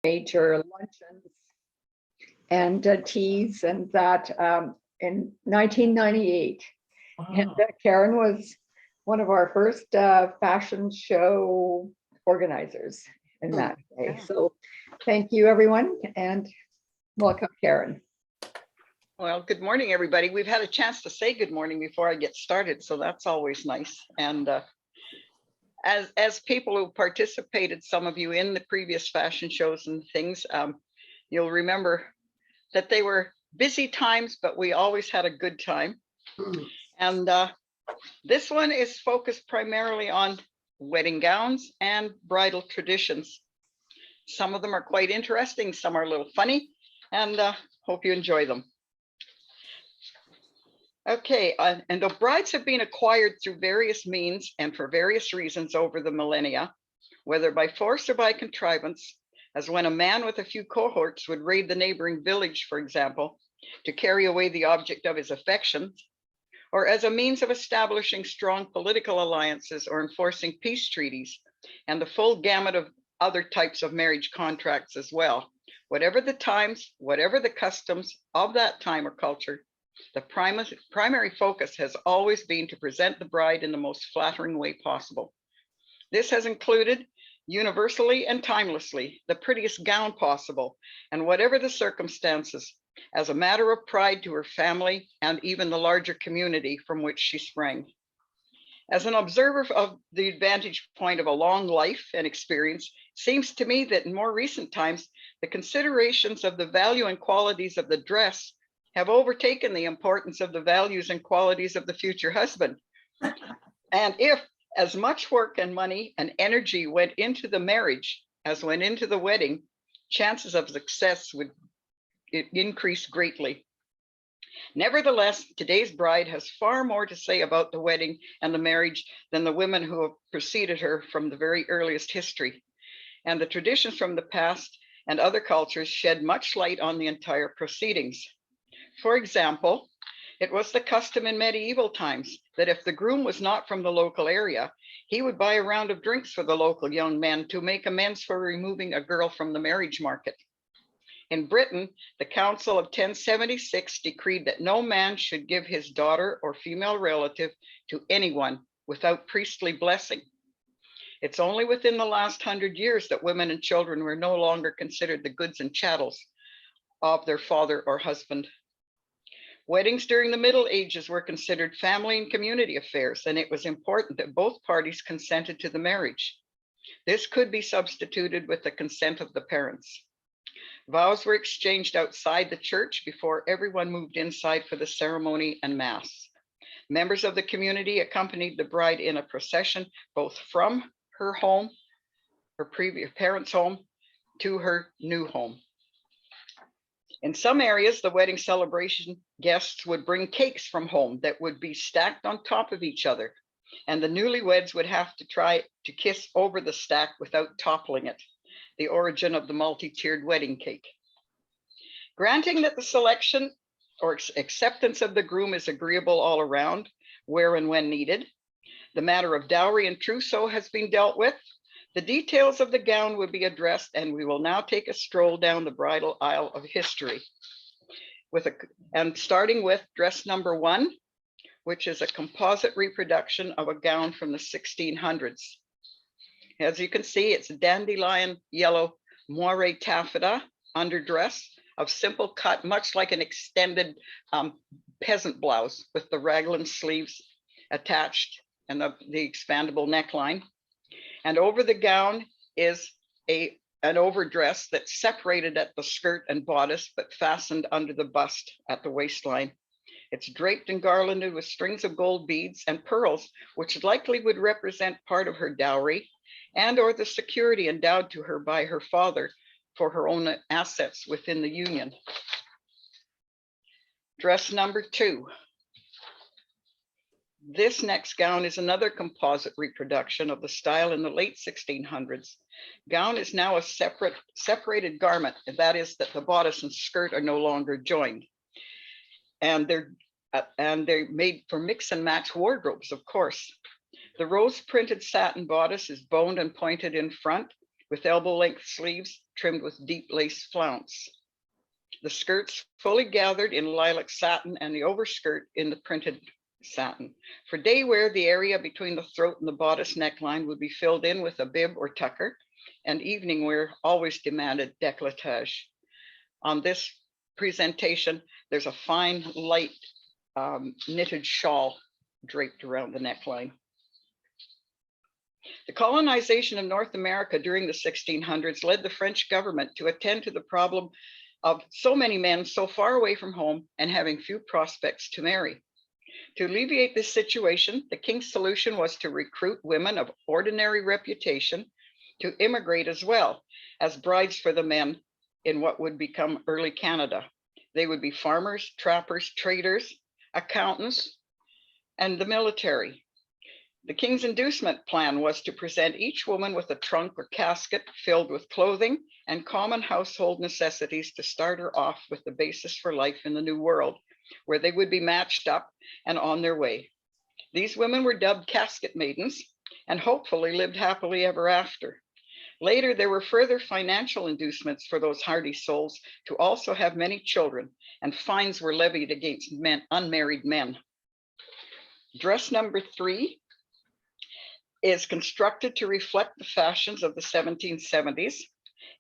major luncheons and teas and that in 1998. Wow. And Karin was one of our first fashion show organizers in that day. Yeah. So thank you, everyone, and welcome, Karin. Well, good morning, everybody. We've had a chance to say good morning before I get started, so that's always nice. And as people who participated, some of you in the previous fashion shows and things, you'll remember that they were busy times, but we always had a good time. And this one is focused primarily on wedding gowns and bridal traditions. Some of them are quite interesting, some are a little funny, and hope you enjoy them. Okay, and the brides have been acquired through various means and for various reasons over the millennia, whether by force or by contrivance, as when a man with a few cohorts would raid the neighboring village, for example, to carry away the object of his affection, or as a means of establishing strong political alliances or enforcing peace treaties, and the full gamut of other types of marriage contracts as well. Whatever the times, whatever the customs of that time or culture, the primary focus has always been to present the bride in the most flattering way possible. This has included, universally and timelessly, the prettiest gown possible, and whatever the circumstances, as a matter of pride to her family and even the larger community from which she sprang. As an observer of the vantage point of a long life and experience, seems to me that in more recent times, the considerations of the value and qualities of the dress have overtaken the importance of the values and qualities of the future husband. And if as much work and money and energy went into the marriage as went into the wedding, chances of success would increase greatly. Nevertheless, today's bride has far more to say about the wedding and the marriage than the women who have preceded her from the very earliest history. And the traditions from the past and other cultures shed much light on the entire proceedings. For example, it was the custom in medieval times that if the groom was not from the local area, he would buy a round of drinks for the local young men to make amends for removing a girl from the marriage market. In Britain, the Council of 1076 decreed that no man should give his daughter or female relative to anyone without priestly blessing. It's only within the last 100 years that women and children were no longer considered the goods and chattels of their father or husband. Weddings during the Middle Ages were considered family and community affairs, and it was important that both parties consented to the marriage. This could be substituted with the consent of the parents. Vows were exchanged outside the church before everyone moved inside for the ceremony and mass. Members of the community accompanied the bride in a procession, both from her home, her previous parents' home, to her new home. In some areas, the wedding celebration guests would bring cakes from home that would be stacked on top of each other, and the newlyweds would have to try to kiss over the stack without toppling it, the origin of the multi-tiered wedding cake. Granting that the selection or acceptance of the groom is agreeable all around, where and when needed, the matter of dowry and trousseau has been dealt with. The details of the gown will be addressed, and we will now take a stroll down the bridal aisle of history. Starting with dress number 1, which is a composite reproduction of a gown from the 1600s. As you can see, it's a dandelion yellow moire taffeta underdress of simple cut, much like an extended peasant blouse with the raglan sleeves attached and the expandable neckline. And over the gown is an overdress that's separated at the skirt and bodice, but fastened under the bust at the waistline. It's draped and garlanded with strings of gold beads and pearls, which likely would represent part of her dowry and or the security endowed to her by her father for her own assets within the union. Dress number 2. This next gown is another composite reproduction of the style in the late 1600s. Gown is now a separated garment, and that is that the bodice and skirt are no longer joined. And they're made for mix and match wardrobes, of course. The rose printed satin bodice is boned and pointed in front, with elbow-length sleeves trimmed with deep lace flounce. The skirts fully gathered in lilac satin and the overskirt in the printed satin. For day wear, the area between the throat and the bodice neckline would be filled in with a bib or tucker, and evening wear always demanded décolletage. On this presentation, there's a fine light knitted shawl draped around the neckline. The colonization of North America during the 1600s led the French government to attend to the problem of so many men so far away from home and having few prospects to marry. To alleviate this situation, the king's solution was to recruit women of ordinary reputation to immigrate as well as brides for the men in what would become early Canada. They would be farmers, trappers, traders, accountants, and the military. The king's inducement plan was to present each woman with a trunk or casket filled with clothing and common household necessities to start her off with the basis for life in the New World, where they would be matched up and on their way. These women were dubbed casket maidens and hopefully lived happily ever after. Later, there were further financial inducements for those hardy souls to also have many children, and fines were levied against unmarried men. Dress number 3 is constructed to reflect the fashions of the 1770s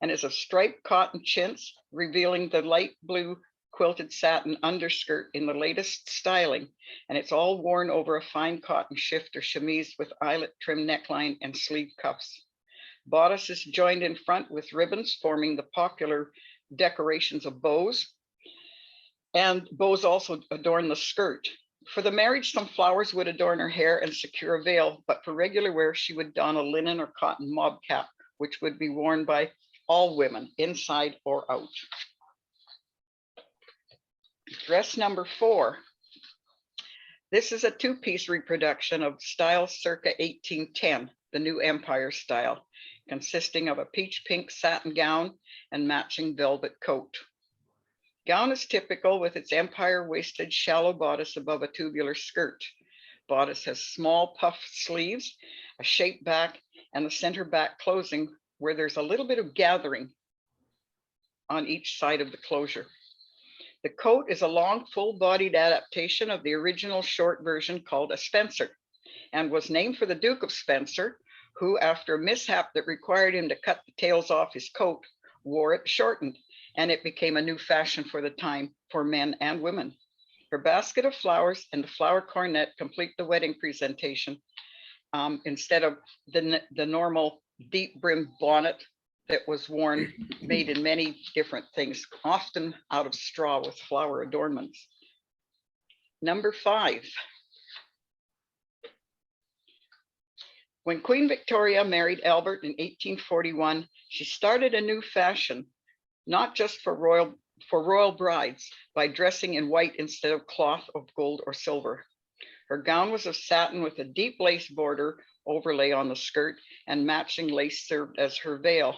and is of striped cotton chintz, revealing the light blue quilted satin underskirt in the latest styling, and it's all worn over a fine cotton shift or chemise with eyelet trim neckline and sleeve cuffs. Bodice is joined in front with ribbons forming the popular decorations of bows, and bows also adorn the skirt. For the marriage, some flowers would adorn her hair and secure a veil, but for regular wear, she would don a linen or cotton mob cap, which would be worn by all women, inside or out. Dress number 4. This is a 2-piece reproduction of style circa 1810, the New Empire style, consisting of a peach pink satin gown and matching velvet coat. Gown is typical with its empire waisted shallow bodice above a tubular skirt. Bodice has small puff sleeves, a shaped back, and the center back closing where there's a little bit of gathering on each side of the closure. The coat is a long, full-bodied adaptation of the original short version called a spencer, and was named for the Duke of Spencer, who, after a mishap that required him to cut the tails off his coat, wore it shortened, and it became a new fashion for the time for men and women. Her basket of flowers and the flower coronet complete the wedding presentation, instead of the normal deep brimmed bonnet that was worn, made in many different things, often out of straw with flower adornments. Number 5. When Queen Victoria married Albert in 1841, she started a new fashion, not just for royal brides, by dressing in white instead of cloth of gold or silver. Her gown was of satin with a deep lace border overlay on the skirt, and matching lace served as her veil.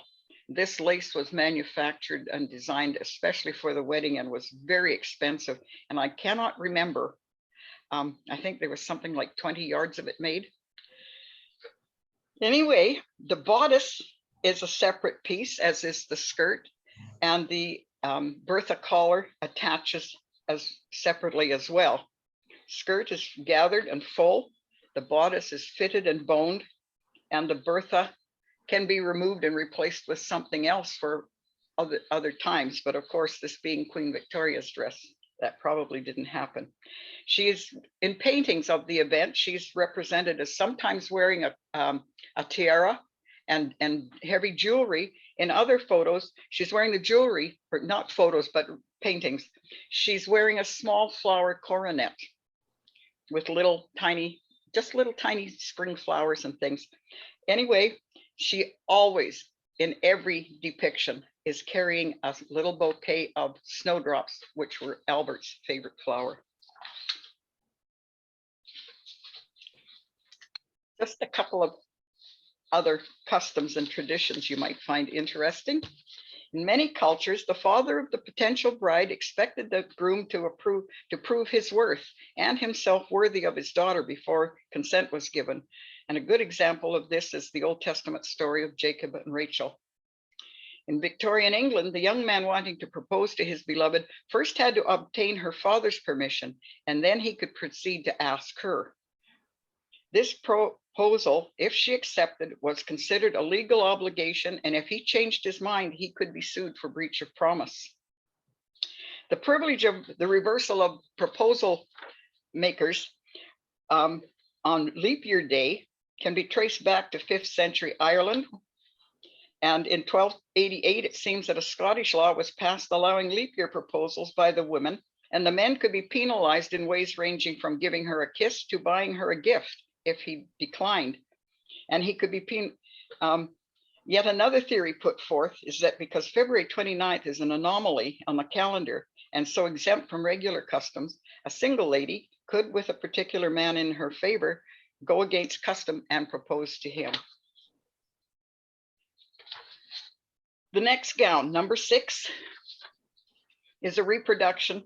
This lace was manufactured and designed especially for the wedding and was very expensive. And I cannot remember, I think there was something like 20 yards of it made. Anyway, the bodice is a separate piece, as is the skirt, and the Bertha collar attaches as separately as well. Skirt is gathered and full, the bodice is fitted and boned, and the Bertha can be removed and replaced with something else for other times. But of course, this being Queen Victoria's dress, that probably didn't happen. She is, in paintings of the event, she's represented as sometimes wearing a tiara and heavy jewelry. In other photos, she's wearing the jewelry, or not photos, but paintings. She's wearing a small flower coronet with little tiny spring flowers and things. Anyway, she always, in every depiction, is carrying a little bouquet of snowdrops, which were Albert's favorite flower. Just a couple of other customs and traditions you might find interesting. In many cultures, the father of the potential bride expected the groom to prove his worth and himself worthy of his daughter before consent was given. And a good example of this is the Old Testament story of Jacob and Rachel. In Victorian England, the young man wanting to propose to his beloved first had to obtain her father's permission, and then he could proceed to ask her. This proposal, if she accepted, was considered a legal obligation, and if he changed his mind, he could be sued for breach of promise. The privilege of the reversal of proposal makers on leap year day can be traced back to 5th century Ireland. And in 1288, it seems that a Scottish law was passed allowing leap year proposals by the women, and the men could be penalized in ways ranging from giving her a kiss to buying her a gift if he declined. And he could be yet another theory put forth is that because February 29th is an anomaly on the calendar and so exempt from regular customs, a single lady could, with a particular man in her favor, go against custom and propose to him. The next gown, number 6, is a reproduction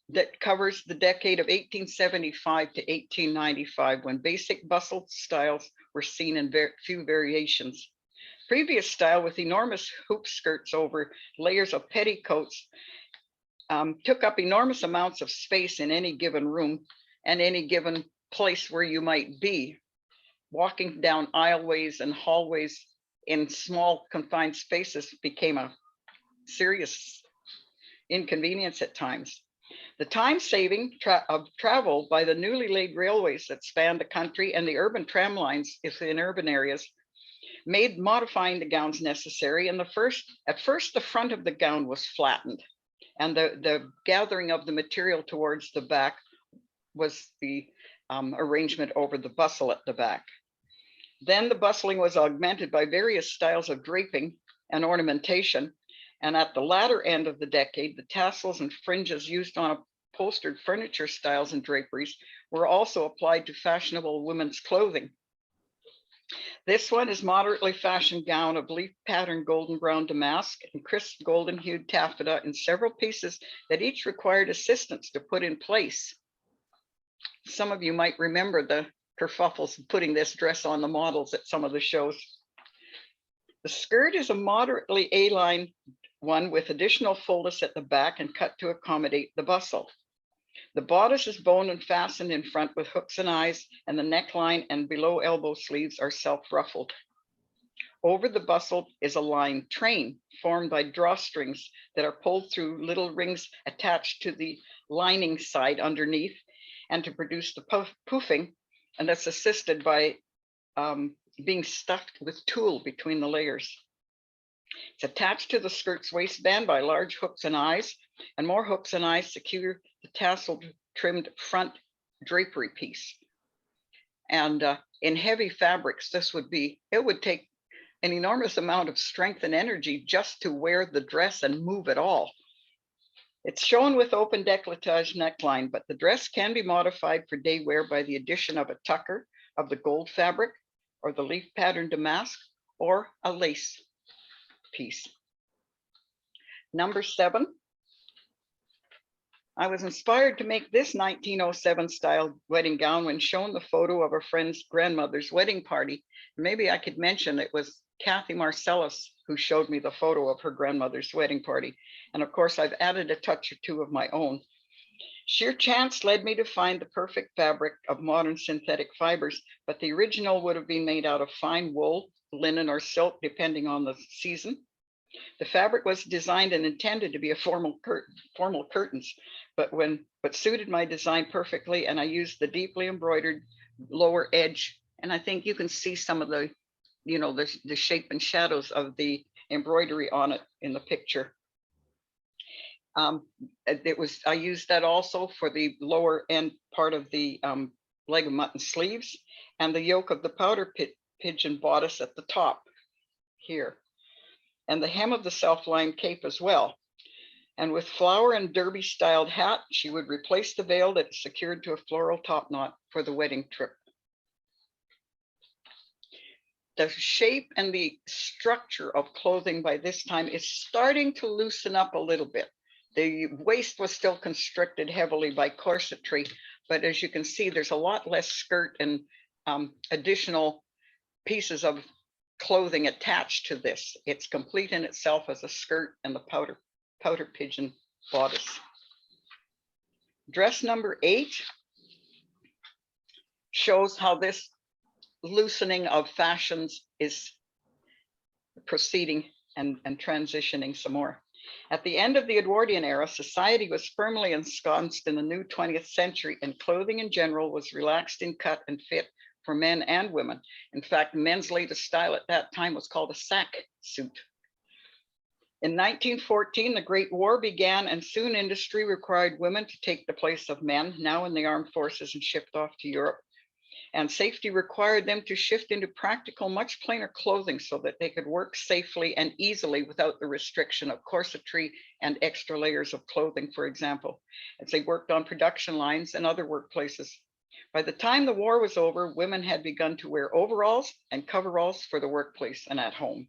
that covers the decade of 1875 to 1895, when basic bustle styles were seen in few variations. Previous style with enormous hoop skirts over layers of petticoats took up enormous amounts of space in any given room and any given place where you might be. Walking down aisleways and hallways in small confined spaces became a serious inconvenience at times. The time saving of travel by the newly laid railways that spanned the country and the urban tram lines in urban areas made modifying the gowns necessary. And at first, the front of the gown was flattened, and the gathering of the material towards the back was the arrangement over the bustle at the back. Then the bustling was augmented by various styles of draping and ornamentation. And at the latter end of the decade, the tassels and fringes used on upholstered furniture styles and draperies were also applied to fashionable women's clothing. This one is moderately fashioned gown of leaf pattern golden brown damask and crisp golden hued taffeta in several pieces that each required assistance to put in place. Some of you might remember the kerfuffles putting this dress on the models at some of the shows. The skirt is a moderately A-line one with additional fullness at the back and cut to accommodate the bustle. The bodice is bone and fastened in front with hooks and eyes, and the neckline and below elbow sleeves are self-ruffled. Over the bustle is a lined train formed by drawstrings that are pulled through little rings attached to the lining side underneath, and to produce the poofing, and that's assisted by being stuffed with tulle between the layers. It's attached to the skirt's waistband by large hooks and eyes, and more hooks and eyes secure the tasseled trimmed front drapery piece. And in heavy fabrics, it would take an enormous amount of strength and energy just to wear the dress and move at all. It's shown with open décolletage neckline, but the dress can be modified for day wear by the addition of a tucker of the gold fabric or the leaf pattern damask or a lace piece. Number 7. I was inspired to make this 1907 style wedding gown when shown the photo of a friend's grandmother's wedding party. Maybe I could mention it was Kathy Marcellus who showed me the photo of her grandmother's wedding party. And of course, I've added a touch or two of my own. Sheer chance led me to find the perfect fabric of modern synthetic fibers, but the original would have been made out of fine wool, linen, or silk, depending on the season. The fabric was designed and intended to be a formal curtains, but suited my design perfectly, and I used the deeply embroidered lower edge. And I think you can see some of the, the shape and shadows of the embroidery on it in the picture. I used that also for the lower end part of the leg of mutton sleeves and the yoke of the powder pigeon bodice at the top here, and the hem of the self-lined cape as well. And with flower and derby styled hat, she would replace the veil that is secured to a floral top knot for the wedding trip. The shape and the structure of clothing by this time is starting to loosen up a little bit. The waist was still constricted heavily by corsetry, but as you can see, there's a lot less skirt and additional pieces of clothing attached to this. It's complete in itself as a skirt and the powder pigeon bodice. Dress number 8 shows how this loosening of fashions is proceeding and transitioning some more. At the end of the Edwardian era, society was firmly ensconced in the new 20th century, and clothing in general was relaxed in cut and fit for men and women. In fact, men's latest style at that time was called a sack suit. In 1914, the Great War began, and soon industry required women to take the place of men, now in the armed forces and shipped off to Europe. And safety required them to shift into practical, much plainer clothing so that they could work safely and easily without the restriction of corsetry and extra layers of clothing, for example, as they worked on production lines and other workplaces. By the time the war was over, women had begun to wear overalls and coveralls for the workplace and at home.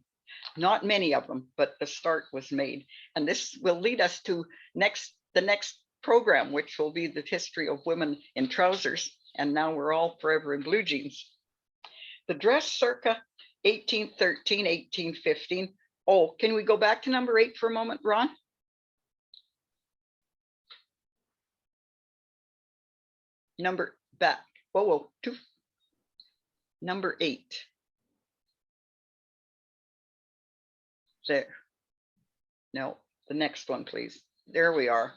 Not many of them, but the start was made. And this will lead us to the next program, which will be the history of women in trousers. And now we're all forever in blue jeans. The dress circa 1813, 1815. Oh, can we go back to number 8 for a moment, Ron? Number back. Whoa, number 8. There. No, the next one, please. There we are.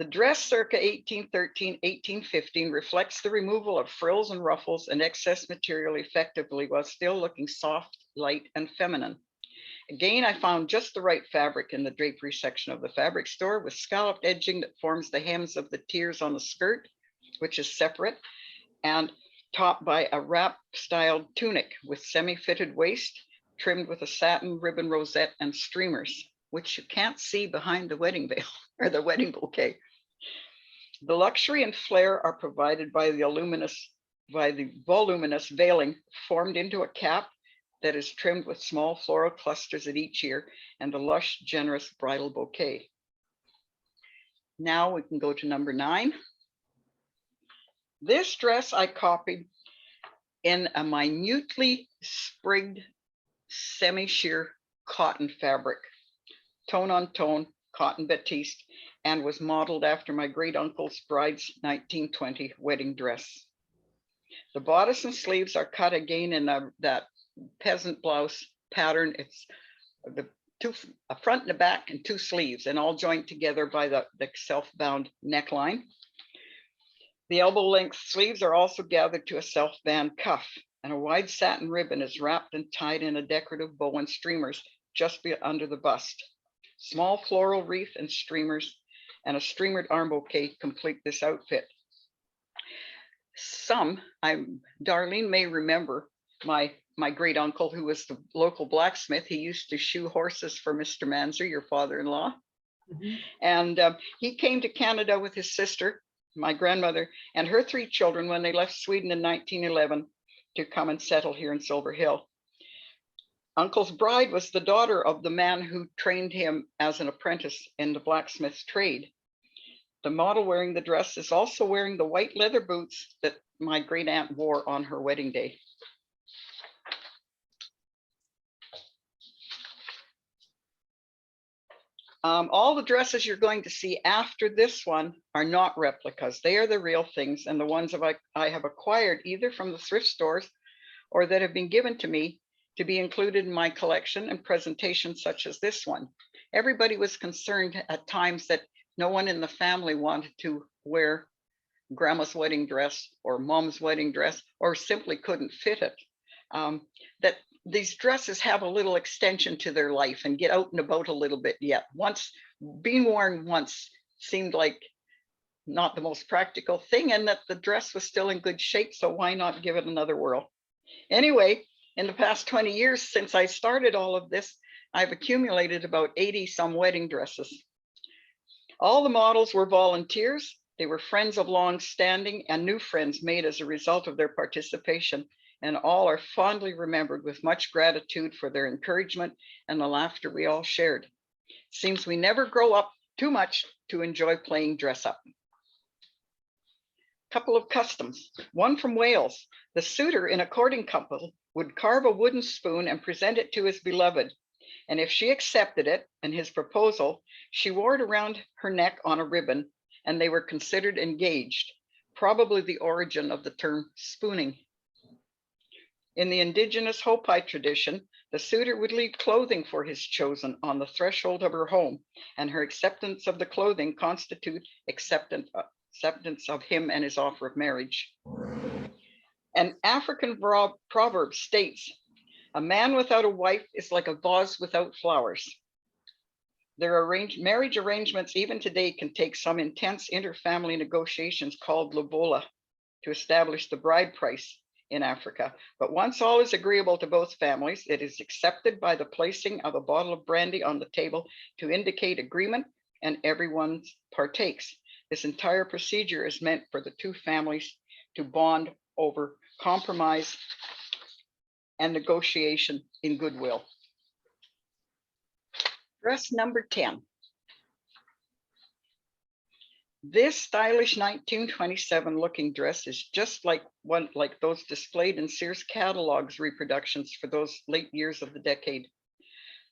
The dress circa 1813, 1815 reflects the removal of frills and ruffles and excess material effectively while still looking soft, light, and feminine. Again, I found just the right fabric in the drapery section of the fabric store with scalloped edging that forms the hems of the tiers on the skirt, which is separate, and topped by a wrap-styled tunic with semi-fitted waist, trimmed with a satin ribbon rosette and streamers, which you can't see behind the wedding veil or the wedding bouquet. The luxury and flair are provided by the voluminous veiling formed into a cap that is trimmed with small floral clusters at each ear and a lush, generous bridal bouquet. Now we can go to number 9. This dress I copied in a minutely sprigged semi-sheer cotton fabric, tone on tone, cotton batiste, and was modeled after my great uncle's bride's 1920 wedding dress. The bodice and sleeves are cut again in that peasant blouse pattern. It's a front and a back and 2 sleeves, and all joined together by the self-bound neckline. The elbow length sleeves are also gathered to a self-band cuff, and a wide satin ribbon is wrapped and tied in a decorative bow and streamers just under the bust. Small floral wreath and streamers and a streamered arm bouquet complete this outfit. Darlene may remember my great uncle, who was the local blacksmith. He used to shoe horses for Mr. Manzer, your father-in-law. Mm-hmm. And he came to Canada with his sister, my grandmother, and her 3 children when they left Sweden in 1911 to come and settle here in Silver Hill. Uncle's bride was the daughter of the man who trained him as an apprentice in the blacksmith's trade. The model wearing the dress is also wearing the white leather boots that my great aunt wore on her wedding day. All the dresses you're going to see after this one are not replicas. They are the real things, and the ones I have acquired either from the thrift stores or that have been given to me to be included in my collection and presentations such as this one. Everybody was concerned at times that no one in the family wanted to wear grandma's wedding dress or mom's wedding dress, or simply couldn't fit it. That these dresses have a little extension to their life and get out and about a little bit yet. Once being worn once seemed like not the most practical thing, and that the dress was still in good shape, so why not give it another whirl? Anyway, in the past 20 years since I started all of this, I've accumulated about 80 some wedding dresses. All the models were volunteers. They were friends of long standing and new friends made as a result of their participation, and all are fondly remembered with much gratitude for their encouragement and the laughter we all shared. Seems we never grow up too much to enjoy playing dress up. Couple of customs. One from Wales. The suitor in a courting couple would carve a wooden spoon and present it to his beloved. And if she accepted it and his proposal, she wore it around her neck on a ribbon, and they were considered engaged, probably the origin of the term spooning. In the indigenous Hopi tradition, the suitor would leave clothing for his chosen on the threshold of her home, and her acceptance of the clothing constitute acceptance of him and his offer of marriage. An African proverb states, "A man without a wife is like a vase without flowers." Their marriage arrangements even today can take some intense inter-family negotiations called lobola to establish the bride price in Africa. But once all is agreeable to both families, it is accepted by the placing of a bottle of brandy on the table to indicate agreement, and everyone partakes. This entire procedure is meant for the two families to bond over compromise and negotiation in goodwill. Dress number 10. This stylish 1927 looking dress is just like those displayed in Sears catalogs reproductions for those late years of the decade.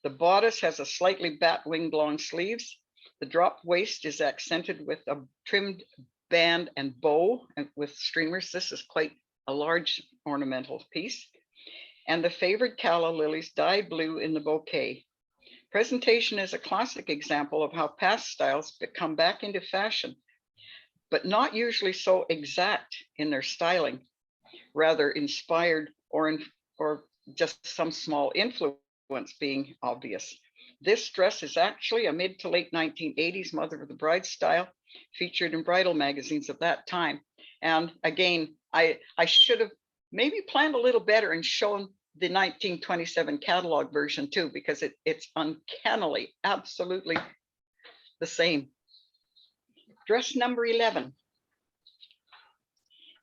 The bodice has a slightly bat-winged long sleeves. The drop waist is accented with a trimmed band and bow and with streamers. This is quite a large ornamental piece. And the favored calla lilies dyed blue in the bouquet. Presentation is a classic example of how past styles come back into fashion, but not usually so exact in their styling, rather inspired or just some small influence being obvious. This dress is actually a mid to late 1980s mother of the bride style, featured in bridal magazines of that time. And again, I should have maybe planned a little better and shown the 1927 catalog version too, because it's uncannily, absolutely the same. Dress number 11.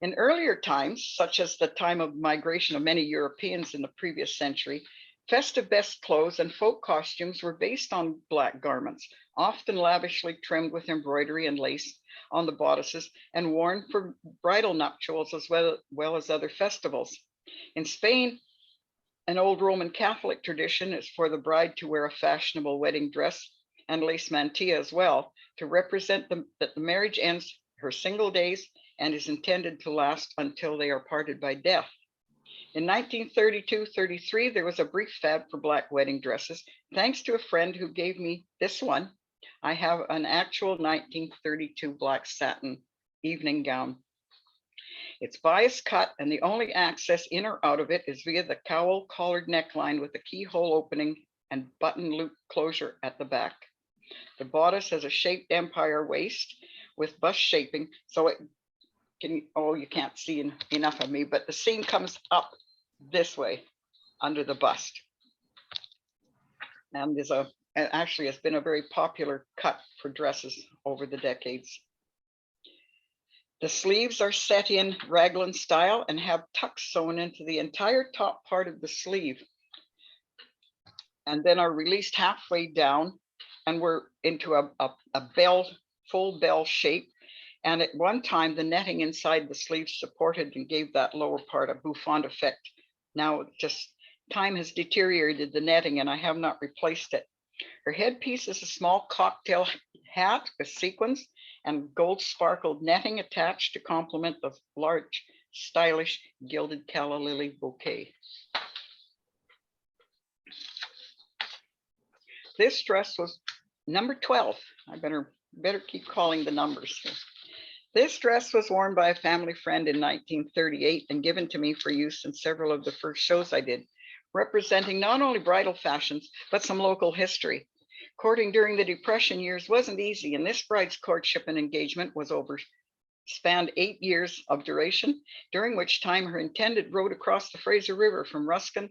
In earlier times, such as the time of migration of many Europeans in the previous century, festive best clothes and folk costumes were based on black garments, often lavishly trimmed with embroidery and lace on the bodices and worn for bridal nuptials as well as other festivals. In Spain, an old Roman Catholic tradition is for the bride to wear a fashionable wedding dress and lace mantilla as well, to represent that the marriage ends her single days and is intended to last until they are parted by death. In 1932-33, there was a brief fad for black wedding dresses, thanks to a friend who gave me this one. I have an actual 1932 black satin evening gown. It's bias cut, and the only access in or out of it is via the cowl collared neckline with a keyhole opening and button loop closure at the back. The bodice has a shaped empire waist with bust shaping, so it can, you can't see enough of me, but the seam comes up this way under the bust. And actually has been a very popular cut for dresses over the decades. The sleeves are set in raglan style and have tucks sewn into the entire top part of the sleeve, and then are released halfway down, and we're into a bell, full bell shape. And at one time, the netting inside the sleeves supported and gave that lower part a bouffant effect. Now, just time has deteriorated the netting, and I have not replaced it. Her headpiece is a small cocktail hat with sequins and gold sparkled netting attached to complement the large, stylish gilded calla lily bouquet. This dress was number 12. I better keep calling the numbers here. This dress was worn by a family friend in 1938 and given to me for use in several of the first shows I did, representing not only bridal fashions, but some local history. Courting during the Depression years wasn't easy, and this bride's courtship and engagement spanned 8 years of duration, during which time her intended rode across the Fraser River from Ruskin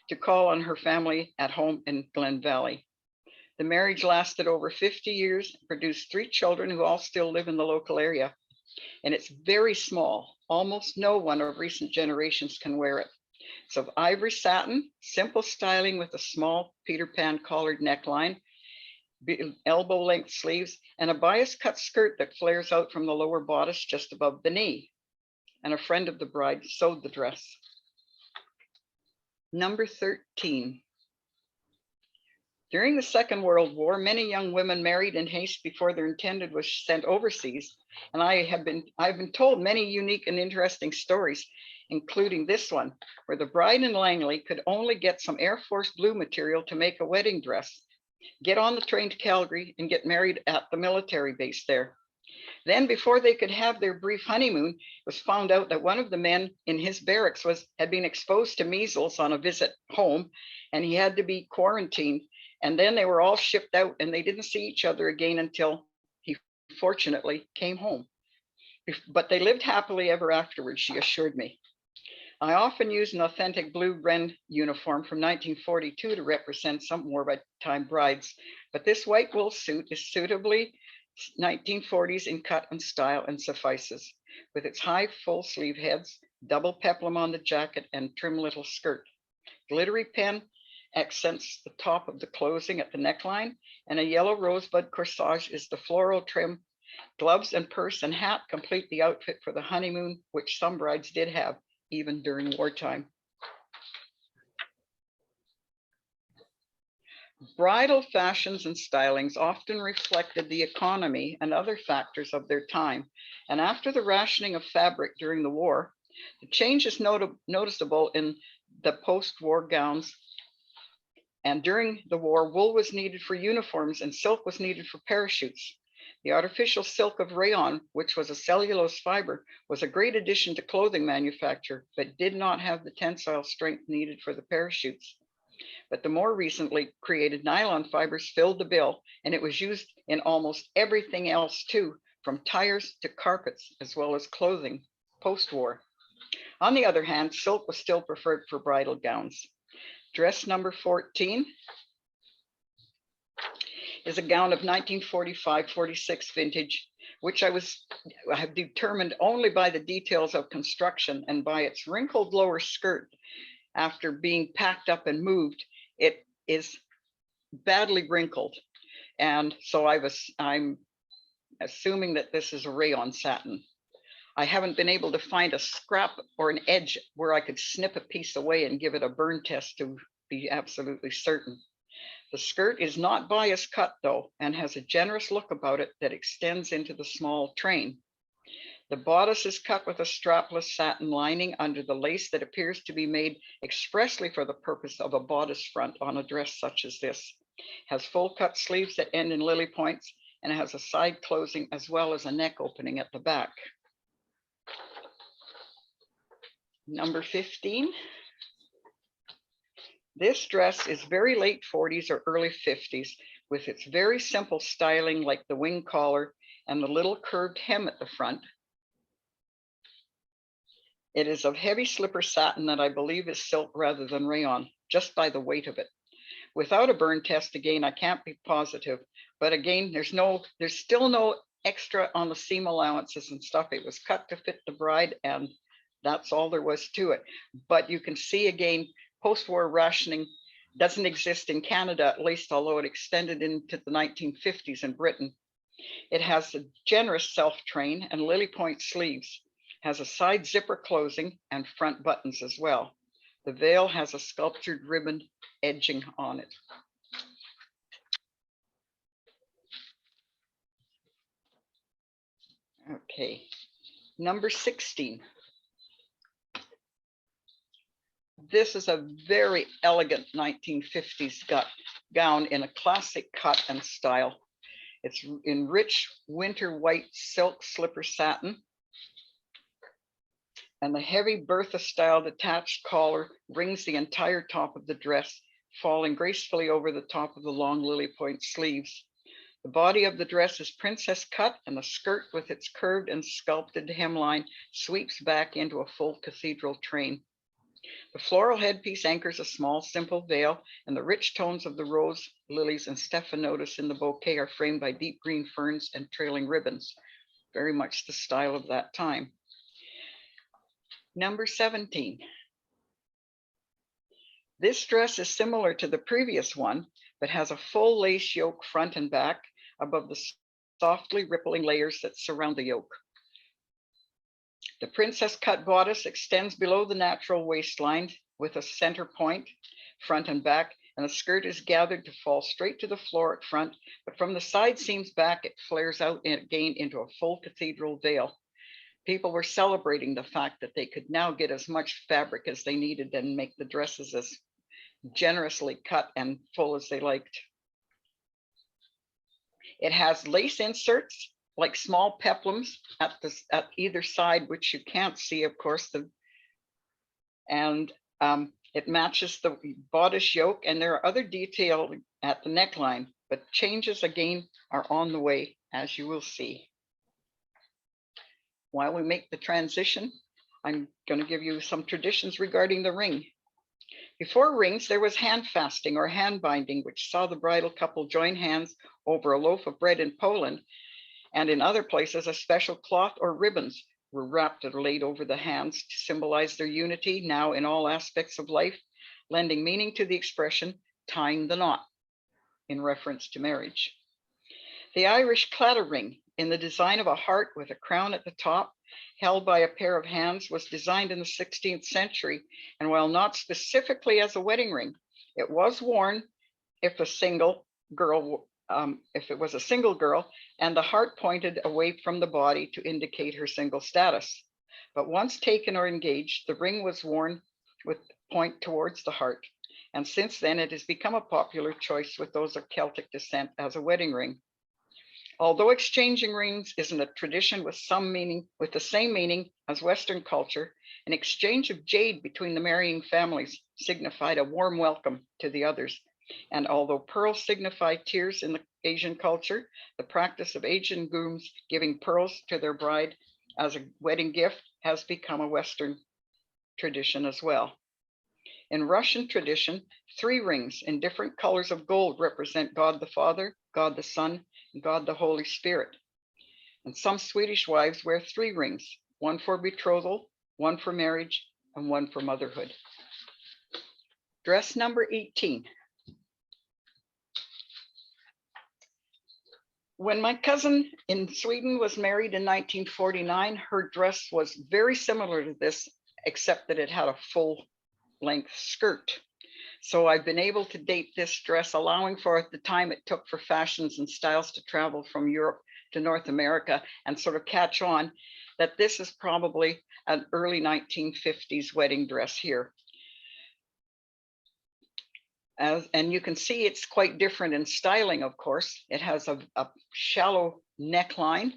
to call on her family at home in Glen Valley. The marriage lasted over 50 years, produced 3 children who all still live in the local area. And it's very small. Almost no one of recent generations can wear it. It's of ivory satin, simple styling with a small Peter Pan collared neckline, elbow length sleeves, and a bias cut skirt that flares out from the lower bodice just above the knee. and a friend of the bride sewed the dress. Number 13. During the Second World War, many young women married in haste before their intended was sent overseas. And I've been told many unique and interesting stories, including this one, where the bride in Langley could only get some Air Force blue material to make a wedding dress, get on the train to Calgary, and get married at the military base there. Then, before they could have their brief honeymoon, it was found out that one of the men in his barracks had been exposed to measles on a visit home, and he had to be quarantined. And then they were all shipped out, and they didn't see each other again until he fortunately came home. But they lived happily ever afterwards, she assured me. I often use an authentic blue Wren uniform from 1942 to represent some wartime brides, but this white wool suit is suitably 1940s in cut and style and suffices, with its high full sleeve heads, double peplum on the jacket, and trim little skirt. Glittery pen accents the top of the closing at the neckline, and a yellow rosebud corsage is the floral trim. Gloves and purse and hat complete the outfit for the honeymoon, which some brides did have even during wartime. Bridal fashions and stylings often reflected the economy and other factors of their time. And after the rationing of fabric during the war, the change is noticeable in the post-war gowns. And during the war, wool was needed for uniforms and silk was needed for parachutes. The artificial silk of rayon, which was a cellulose fiber, was a great addition to clothing manufacture, but did not have the tensile strength needed for the parachutes. But the more recently created nylon fibers filled the bill, and it was used in almost everything else too, from tires to carpets, as well as clothing post-war. On the other hand, silk was still preferred for bridal gowns. Dress number 14 is a gown of 1945-46 vintage, which I have determined only by the details of construction and by its wrinkled lower skirt. After being packed up and moved, it is badly wrinkled. And so I'm assuming that this is a rayon satin. I haven't been able to find a scrap or an edge where I could snip a piece away and give it a burn test to be absolutely certain. The skirt is not bias cut though, and has a generous look about it that extends into the small train. The bodice is cut with a strapless satin lining under the lace that appears to be made expressly for the purpose of a bodice front on a dress such as this. Has full cut sleeves that end in lily points, and has a side closing as well as a neck opening at the back. Number 15. This dress is very late 40s or early 50s, with its very simple styling like the wing collar and the little curved hem at the front. It is of heavy slipper satin that I believe is silk rather than rayon, just by the weight of it. Without a burn test, again, I can't be positive, but again, there's still no extra on the seam allowances and stuff. It was cut to fit the bride, and that's all there was to it. But you can see again, post-war rationing doesn't exist in Canada, at least, although it extended into the 1950s in Britain. It has a generous self-train and lily point sleeves, has a side zipper closing and front buttons as well. The veil has a sculptured ribbon edging on it. Okay, number 16. This is a very elegant 1950s gown in a classic cut and style. It's in rich winter white silk slipper satin, and the heavy Bertha style detached collar rings the entire top of the dress, falling gracefully over the top of the long lily point sleeves. The body of the dress is princess cut, and the skirt with its curved and sculpted hemline sweeps back into a full cathedral train. The floral headpiece anchors a small, simple veil, and the rich tones of the rose, lilies, and stephanotis in the bouquet are framed by deep green ferns and trailing ribbons, very much the style of that time. Number 17. This dress is similar to the previous one, but has a full lace yoke front and back above the softly rippling layers that surround the yoke. The princess cut bodice extends below the natural waistline with a center point, front and back, and the skirt is gathered to fall straight to the floor at front, but from the side seams back, it flares out again into a full cathedral veil. People were celebrating the fact that they could now get as much fabric as they needed and make the dresses as generously cut and full as they liked. It has lace inserts like small peplums at either side, which you can't see, of course. It matches the bodice yoke, and there are other details at the neckline, but changes again are on the way, as you will see. While we make the transition, I'm going to give you some traditions regarding the ring. Before rings, there was hand fasting or hand binding, which saw the bridal couple join hands over a loaf of bread in Poland, and in other places, a special cloth or ribbons were wrapped or laid over the hands to symbolize their unity now in all aspects of life, lending meaning to the expression tying the knot in reference to marriage. The Irish flattering, in the design of a heart with a crown at the top, held by a pair of hands, was designed in the 16th century, and while not specifically as a wedding ring, it was worn if it was a single girl, and the heart pointed away from the body to indicate her single status. But once taken or engaged, the ring was worn with point towards the heart, and since then it has become a popular choice with those of Celtic descent as a wedding ring. Although exchanging rings isn't a tradition with the same meaning as Western culture, an exchange of jade between the marrying families signified a warm welcome to the others. And although pearls signify tears in the Asian culture, the practice of Asian grooms giving pearls to their bride as a wedding gift has become a Western tradition as well. In Russian tradition, 3 rings in different colors of gold represent God the Father, God the Son, and God the Holy Spirit. And some Swedish wives wear 3 rings, one for betrothal, one for marriage, and one for motherhood. Dress number 18. When my cousin in Sweden was married in 1949, her dress was very similar to this, except that it had a full length skirt. So I've been able to date this dress, allowing for the time it took for fashions and styles to travel from Europe to North America and sort of catch on, that this is probably an early 1950s wedding dress here. And you can see it's quite different in styling, of course. It has a shallow neckline,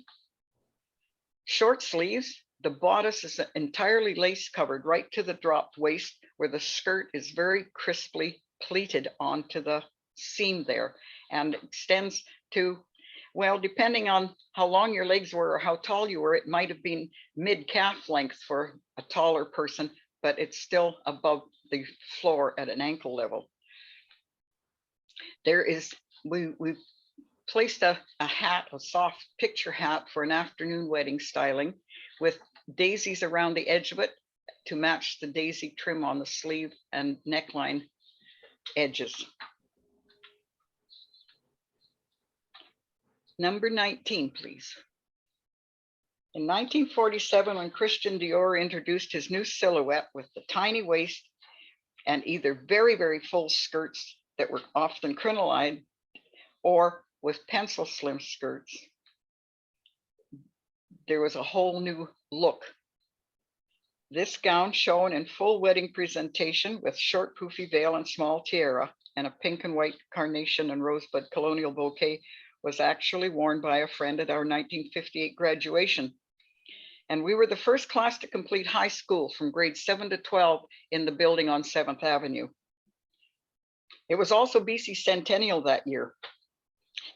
short sleeves. The bodice is entirely lace covered right to the dropped waist, where the skirt is very crisply pleated onto the seam there and extends to, well, depending on how long your legs were or how tall you were, it might have been mid-calf length for a taller person, but it's still above the floor at an ankle level. We've placed a hat, a soft picture hat for an afternoon wedding styling with daisies around the edge of it to match the daisy trim on the sleeve and neckline edges. Number 19, please. In 1947, when Christian Dior introduced his new silhouette with the tiny waist and either very, very full skirts that were often crinoline or with pencil slim skirts, there was a whole new look. This gown, shown in full wedding presentation with short poofy veil and small tiara and a pink and white carnation and rosebud colonial bouquet, was actually worn by a friend at our 1958 graduation. And we were the first class to complete high school from grades 7 to 12 in the building on 7th Avenue. It was also BC Centennial that year.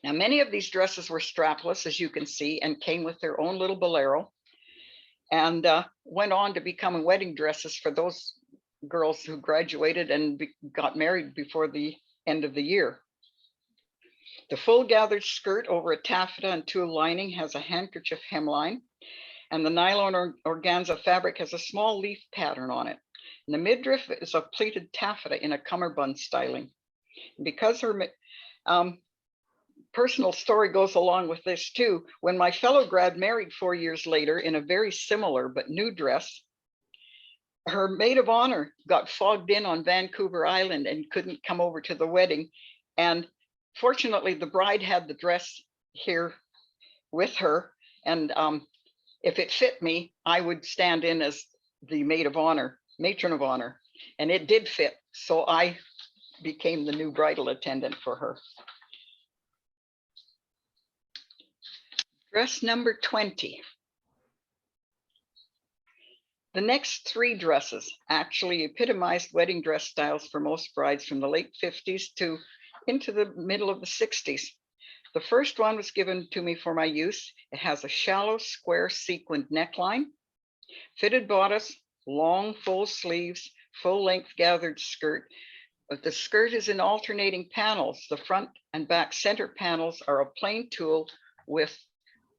Now, many of these dresses were strapless, as you can see, and came with their own little bolero, and went on to become wedding dresses for those girls who graduated and got married before the end of the year. The full gathered skirt over a taffeta and tulle lining has a handkerchief hemline, and the nylon or organza fabric has a small leaf pattern on it. And the midriff is a pleated taffeta in a cummerbund styling. Because her personal story goes along with this too. When my fellow grad married 4 years later in a very similar but new dress, her maid of honor got fogged in on Vancouver Island and couldn't come over to the wedding. And fortunately, the bride had the dress here with her. And if it fit me, I would stand in as the maid of honor, matron of honor, and it did fit. So I became the new bridal attendant for her. Dress number 20. The next 3 dresses actually epitomized wedding dress styles for most brides from the late 50s to into the middle of the 60s. The first one was given to me for my use. It has a shallow square sequined neckline, fitted bodice, long full sleeves, full length gathered skirt. But the skirt is in alternating panels. The front and back center panels are of plain tulle with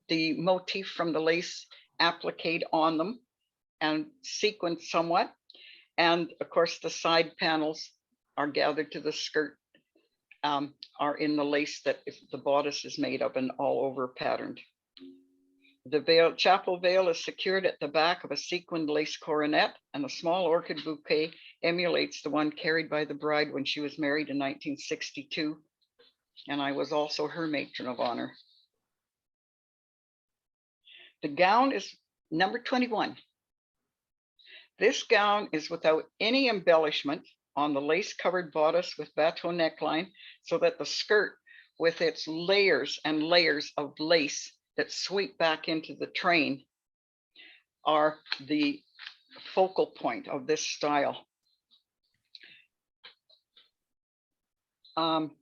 the motif from the lace appliqued on them and sequined somewhat. And of course, the side panels are gathered to the skirt, are in the lace that the bodice is made of and all over patterned. The veil, chapel veil, is secured at the back of a sequined lace coronet, and a small orchid bouquet emulates the one carried by the bride when she was married in 1962. And I was also her matron of honor. The gown is number 21. This gown is without any embellishment on the lace covered bodice with bateau neckline, so that the skirt with its layers and layers of lace that sweep back into the train are the focal point of this style.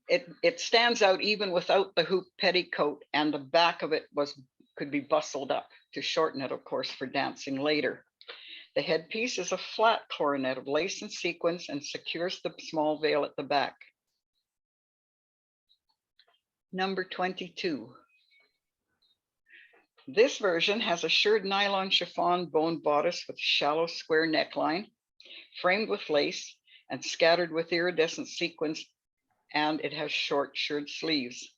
It stands out even without the hoop petticoat, and the back of it could be bustled up to shorten it, of course, for dancing later. The headpiece is a flat coronet of lace and sequins and secures the small veil at the back. Number 22. This version has a shirred nylon chiffon bone bodice with shallow square neckline, framed with lace and scattered with iridescent sequins, and it has short shirred sleeves.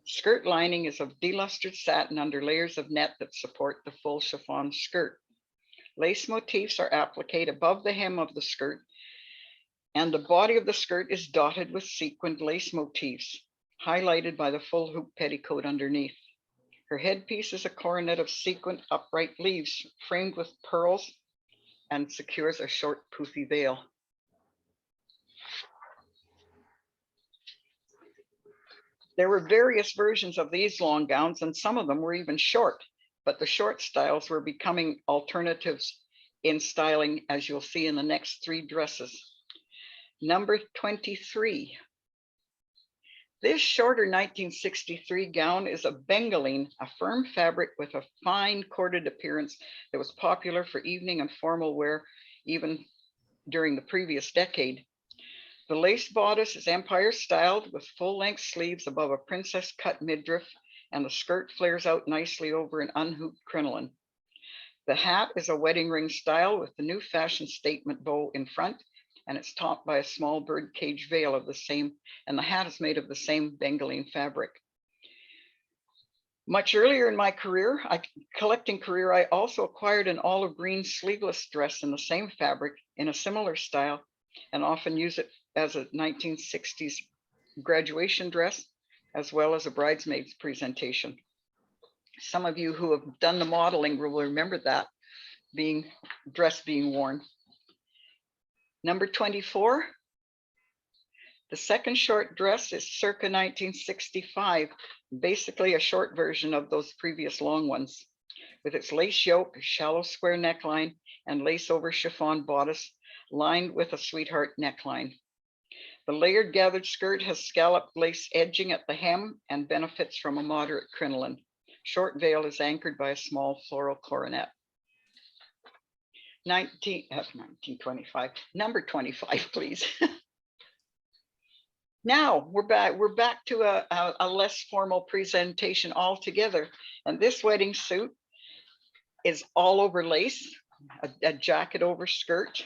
Skirt lining is of delustered satin under layers of net that support the full chiffon skirt. Lace motifs are appliqued above the hem of the skirt, and the body of the skirt is dotted with sequined lace motifs, highlighted by the full hoop petticoat underneath. Her headpiece is a coronet of sequined upright leaves framed with pearls and secures a short poofy veil. There were various versions of these long gowns, and some of them were even short, but the short styles were becoming alternatives in styling, as you'll see in the next 3 dresses. Number 23. This shorter 1963 gown is a bengaline, a firm fabric with a fine corded appearance that was popular for evening and formal wear even during the previous decade. The lace bodice is empire styled with full length sleeves above a princess cut midriff, and the skirt flares out nicely over an unhooped crinoline. The hat is a wedding ring style with the new fashion statement bow in front, and it's topped by a small bird cage veil of the same, and the hat is made of the same bengaline fabric. Much earlier in my collecting career, I also acquired an olive green sleeveless dress in the same fabric in a similar style, and often use it as a 1960s graduation dress, as well as a bridesmaid's presentation. Some of you who have done the modeling will remember that dress being worn. Number 24. The second short dress is circa 1965, basically a short version of those previous long ones, with its lace yoke, shallow square neckline, and lace over chiffon bodice lined with a sweetheart neckline. The layered gathered skirt has scalloped lace edging at the hem and benefits from a moderate crinoline. Short veil is anchored by a small floral coronet. 1925, number 25, please. Now we're back to a less formal presentation altogether. And this wedding suit is all over lace, a jacket over skirt,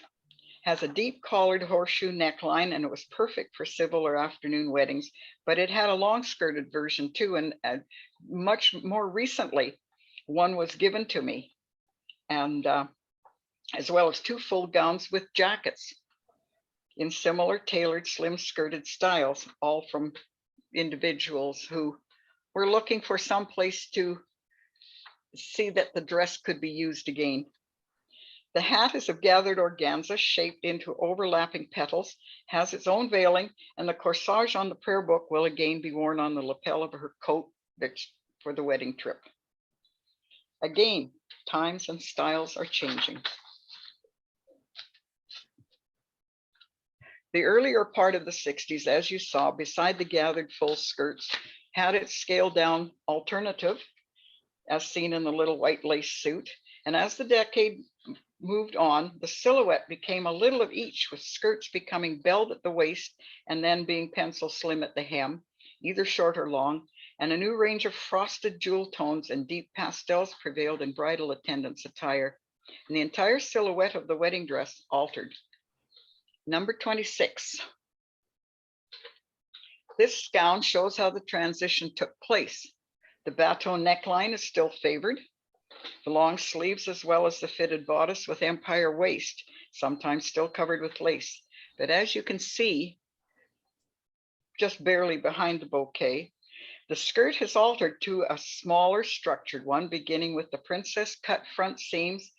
Has a deep collared horseshoe neckline, and it was perfect for civil or afternoon weddings, but it had a long skirted version too. And much more recently, one was given to me, and as well as 2 full gowns with jackets in similar tailored slim skirted styles, all from individuals who were looking for some place to see that the dress could be used again. The hat is of gathered organza shaped into overlapping petals, has its own veiling, and the corsage on the prayer book will again be worn on the lapel of her coat that's for the wedding trip. Again, times and styles are changing. The earlier part of the 60s, as you saw, beside the gathered full skirts, had its scaled down alternative, as seen in the little white lace suit. And as the decade moved on, the silhouette became a little of each, with skirts becoming belled at the waist and then being pencil slim at the hem, either short or long, and a new range of frosted jewel tones and deep pastels prevailed in bridal attendance attire. And the entire silhouette of the wedding dress altered. Number 26. This gown shows how the transition took place. The bateau neckline is still favored. The long sleeves, as well as the fitted bodice with empire waist, sometimes still covered with lace. But as you can see, just barely behind the bouquet, the skirt has altered to a smaller structured one, beginning with the princess cut front seams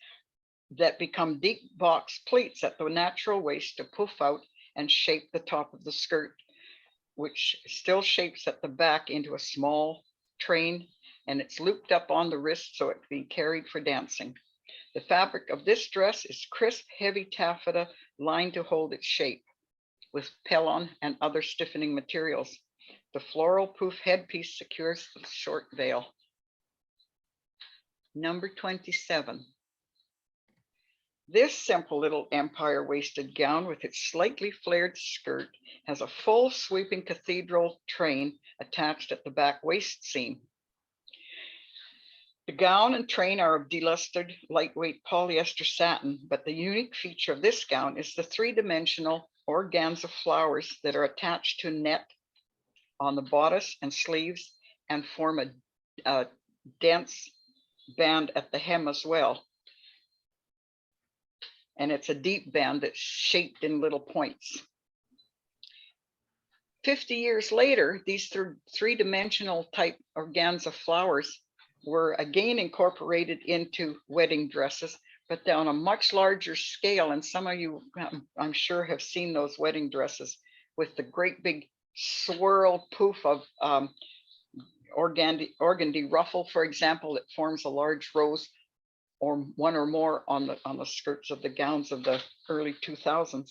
that become deep box pleats at the natural waist to poof out and shape the top of the skirt, which still shapes at the back into a small train, and it's looped up on the wrist so it can be carried for dancing. The fabric of this dress is crisp, heavy taffeta lined to hold its shape with pellon and other stiffening materials. The floral poof headpiece secures the short veil. Number 27. This simple little empire waisted gown with its slightly flared skirt has a full sweeping cathedral train attached at the back waist seam. The gown and train are of delustered lightweight polyester satin, but the unique feature of this gown is the 3-dimensional organza flowers that are attached to net on the bodice and sleeves and form a dense band at the hem as well. And it's a deep band that's shaped in little points. 50 years later, these 3-dimensional type organza flowers were again incorporated into wedding dresses, but on a much larger scale. And some of you, I'm sure, have seen those wedding dresses with the great big swirl poof of organdy ruffle, for example, that forms a large rose or one or more on the skirts of the gowns of the early 2000s.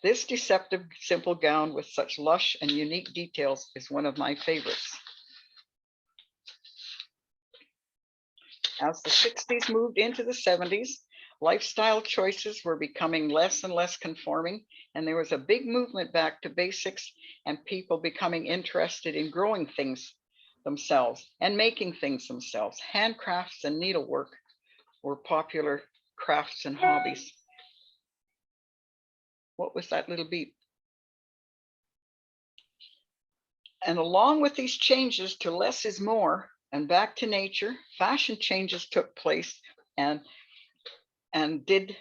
This deceptive simple gown with such lush and unique details is one of my favorites. As the 60s moved into the 70s, lifestyle choices were becoming less and less conforming, and there was a big movement back to basics and people becoming interested in growing things themselves and making things themselves. Handcrafts and needlework were popular crafts and hobbies. What was that little beep? And along with these changes to less is more and back to nature, fashion changes took place, and as did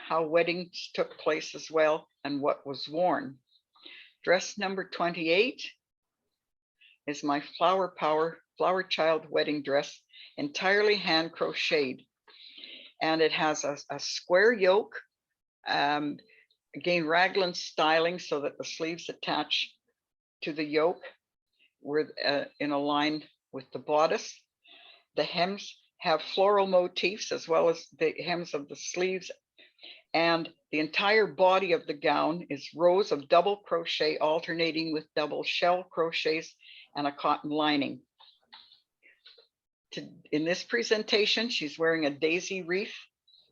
how weddings took place as well and what was worn. Dress number 28 is my Flower Child wedding dress, entirely hand crocheted, and it has a square yoke, again raglan styling so that the sleeves attach to the yoke were in a line with the bodice. The hems have floral motifs as well as the hems of the sleeves, and the entire body of the gown is rows of double crochet alternating with double shell crochets and a cotton lining. In this presentation, she's wearing a daisy wreath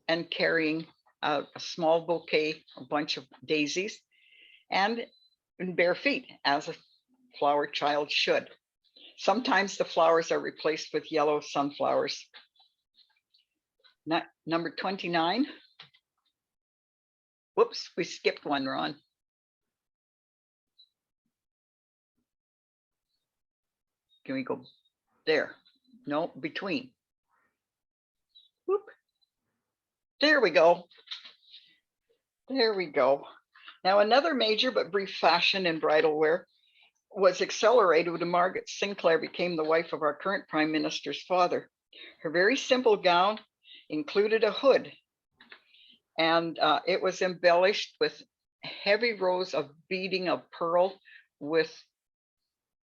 and carrying a small bouquet, a bunch of daisies, and in bare feet, as a flower child should. Sometimes the flowers are replaced with yellow sunflowers. Number 29 Whoops, we skipped one, Ron. Can we go there? No, between. Whoop. There we go. There we go. Now, another major but brief fashion in bridal wear was accelerated when Margaret Sinclair became the wife of our current Prime Minister's father. Her very simple gown included a hood, and it was embellished with heavy rows of beading of pearl with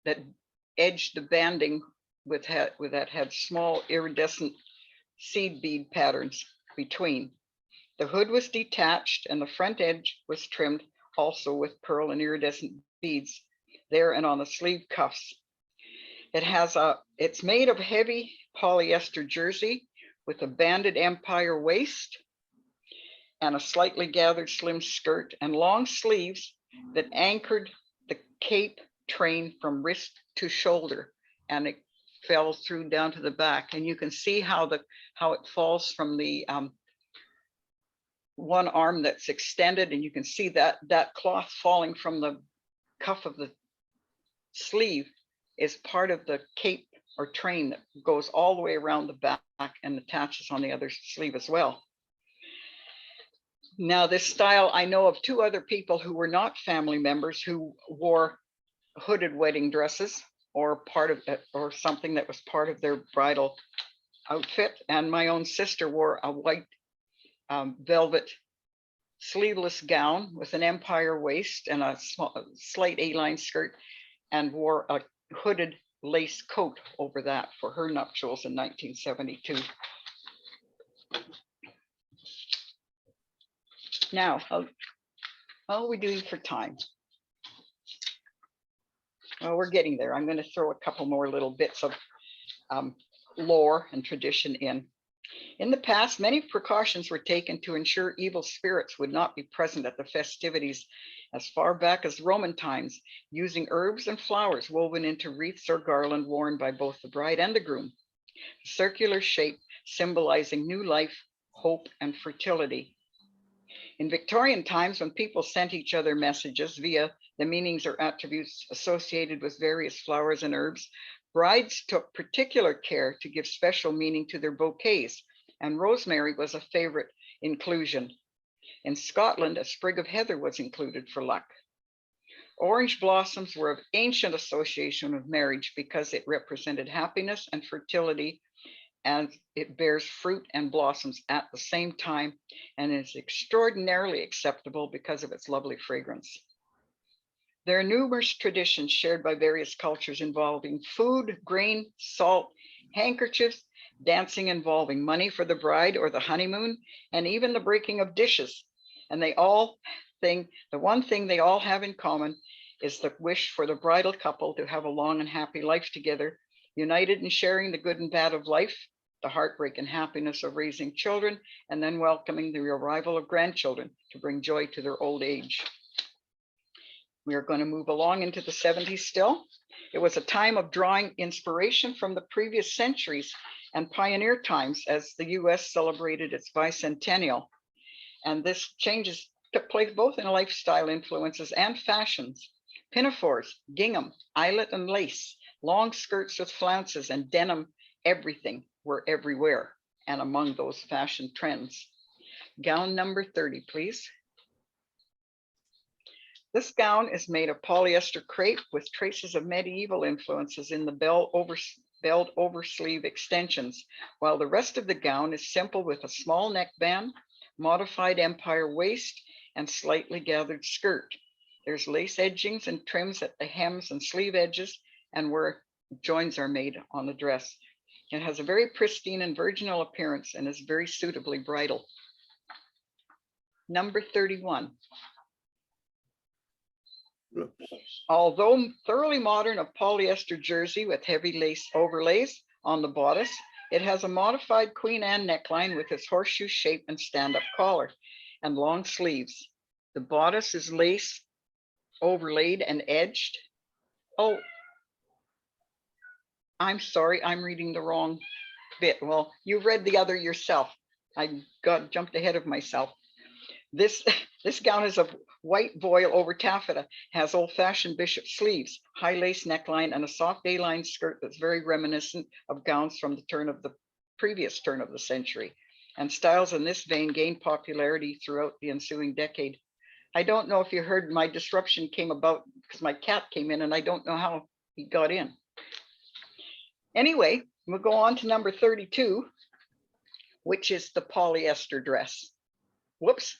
that edged the banding with that had small iridescent seed bead patterns between. The hood was detached and the front edge was trimmed also with pearl and iridescent beads there and on the sleeve cuffs. It's made of heavy polyester jersey with a banded empire waist and a slightly gathered slim skirt and long sleeves that anchored the cape train from wrist to shoulder, and it fell through down to the back. And you can see how it falls from the one arm that's extended, and you can see that cloth falling from the cuff of the sleeve is part of the cape or train that goes all the way around the back and attaches on the other sleeve as well. Now, this style, I know of two other people who were not family members who wore hooded wedding dresses or part of it, or something that was part of their bridal outfit. And my own sister wore a white velvet sleeveless gown with an empire waist and a slight A-line skirt, and wore a hooded lace coat over that for her nuptials in 1972. Now, how are we doing for time? Well, we're getting there. I'm going to throw a couple more little bits of lore and tradition in. In the past, many precautions were taken to ensure evil spirits would not be present at the festivities as far back as Roman times, using herbs and flowers woven into wreaths or garland worn by both the bride and the groom. A circular shape symbolizing new life, hope, and fertility. In Victorian times, when people sent each other messages via the meanings or attributes associated with various flowers and herbs, brides took particular care to give special meaning to their bouquets, and rosemary was a favorite inclusion. In Scotland, a sprig of heather was included for luck. Orange blossoms were of ancient association with marriage because it represented happiness and fertility, and it bears fruit and blossoms at the same time, and is extraordinarily acceptable because of its lovely fragrance. There are numerous traditions shared by various cultures involving food, grain, salt, handkerchiefs, dancing involving money for the bride or the honeymoon, and even the breaking of dishes. And the one thing they all have in common is the wish for the bridal couple to have a long and happy life together, united in sharing the good and bad of life, the heartbreak and happiness of raising children, and then welcoming the arrival of grandchildren to bring joy to their old age. We are going to move along into the 70s still. It was a time of drawing inspiration from the previous centuries and pioneer times as the US celebrated its bicentennial. And this changes took place both in lifestyle influences and fashions. Pinafores, gingham, eyelet and lace, long skirts with flounces and denim, everything were everywhere and among those fashion trends. Gown number 30, please. This gown is made of polyester crepe with traces of medieval influences in the belled oversleeve extensions, while the rest of the gown is simple with a small neckband, modified empire waist, and slightly gathered skirt. There's lace edgings and trims at the hems and sleeve edges and where joins are made on the dress. It has a very pristine and virginal appearance and is very suitably bridal. Number 31. Although thoroughly modern, of polyester jersey with heavy lace overlays on the bodice, it has a modified Queen Anne neckline with its horseshoe shape and stand-up collar and long sleeves. The bodice is lace overlaid and edged. Oh, I'm sorry, I'm reading the wrong bit. Well, you read the other yourself. I jumped ahead of myself. This This gown is of white voile over taffeta, has old-fashioned bishop sleeves, high lace neckline, and a soft A-line skirt that's very reminiscent of gowns from the previous turn of the century. And styles in this vein gained popularity throughout the ensuing decade. I don't know if you heard, my disruption came about because my cat came in and I don't know how he got in. Anyway, we'll go on to number 32, which is the polyester dress. Whoops.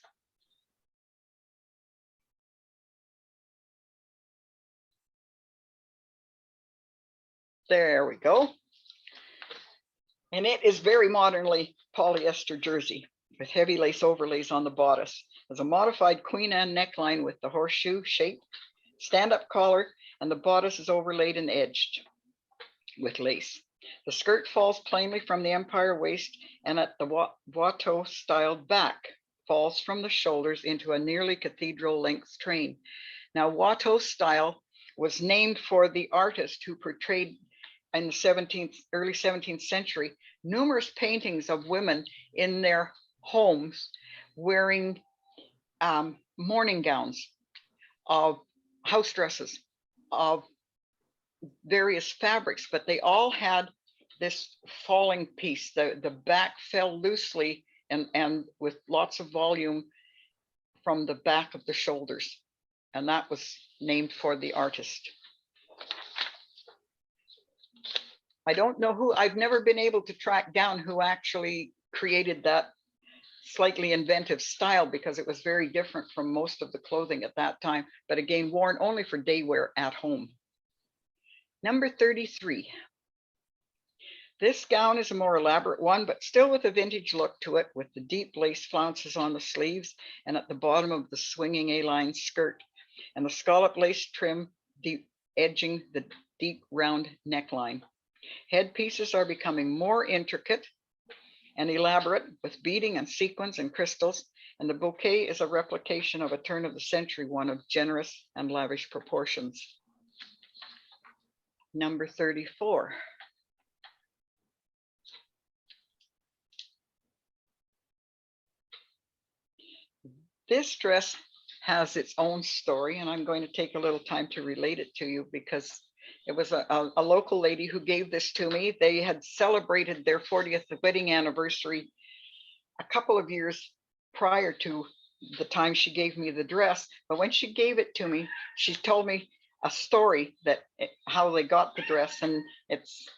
There we go. And it is very modernly polyester jersey with heavy lace overlays on the bodice. There's a modified Queen Anne neckline with the horseshoe shape, stand-up collar, and the bodice is overlaid and edged with lace. The skirt falls plainly from the empire waist, and at the Watteau styled back falls from the shoulders into a nearly cathedral length train. Now, Watteau style was named for the artist who portrayed in the early 17th century numerous paintings of women in their homes wearing morning gowns, of house dresses, of various fabrics, but they all had this falling piece. The back fell loosely and with lots of volume from the back of the shoulders. And that was named for the artist. I don't know who, I've never been able to track down who actually created that slightly inventive style, because it was very different from most of the clothing at that time, but again, worn only for day wear at home. Number 33. This gown is a more elaborate one, but still with a vintage look to it, with the deep lace flounces on the sleeves and at the bottom of the swinging A-line skirt, and the scallop lace trim edging the deep round neckline. Headpieces are becoming more intricate and elaborate with beading and sequins and crystals, and the bouquet is a replication of a turn of the century one of generous and lavish proportions. Number 34. This dress has its own story, and I'm going to take a little time to relate it to you, because it was a local lady who gave this to me. They had celebrated their 40th wedding anniversary a couple of years prior to the time she gave me the dress. But when she gave it to me, she told me a story that how they got the dress, and it's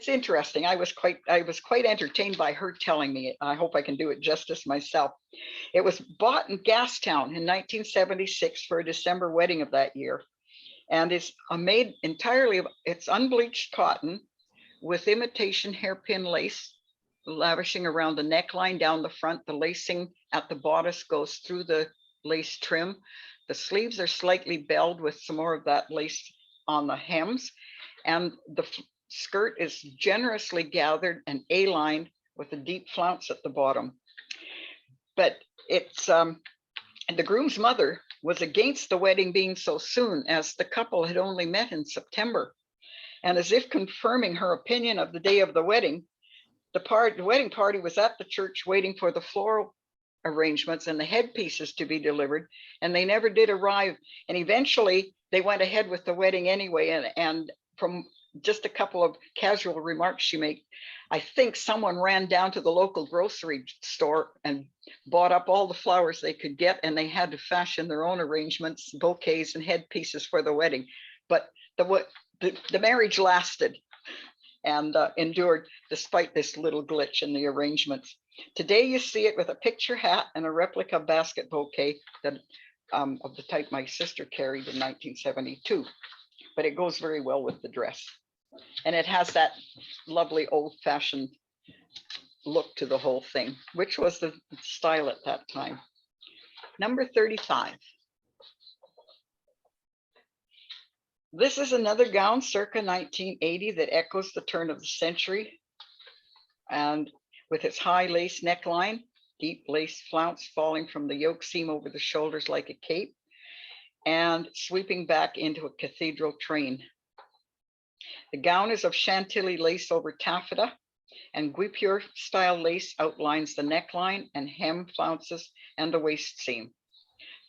interesting. I was quite entertained by her telling me it. I hope I can do it justice myself. It was bought in Gastown in 1976 for a December wedding of that year. And it's made entirely of, it's unbleached cotton with imitation hairpin lace lavishing around the neckline down the front. The lacing at the bodice goes through the lace trim. The sleeves are slightly belled with some more of that lace on the hems. And the skirt is generously gathered and A-lined with a deep flounce at the bottom. But it's, the groom's mother was against the wedding being so soon, as the couple had only met in September. And as if confirming her opinion of the day of the wedding, the wedding party was at the church waiting for the floral arrangements and the headpieces to be delivered, and they never did arrive. And eventually they went ahead with the wedding anyway. And from just a couple of casual remarks she made, I think someone ran down to the local grocery store and bought up all the flowers they could get, and they had to fashion their own arrangements, bouquets and headpieces for the wedding. But the marriage lasted and endured despite this little glitch in the arrangements. Today you see it with a picture hat and a replica basket bouquet that of the type my sister carried in 1972, but it goes very well with the dress. And it has that lovely old-fashioned look to the whole thing, which was the style at that time. Number 35. This is another gown circa 1980 that echoes the turn of the century, and with its high lace neckline, deep lace flounce falling from the yoke seam over the shoulders like a cape, and sweeping back into a cathedral train. The gown is of Chantilly lace over taffeta, and guipure style lace outlines the neckline and hem, flounces, and the waist seam.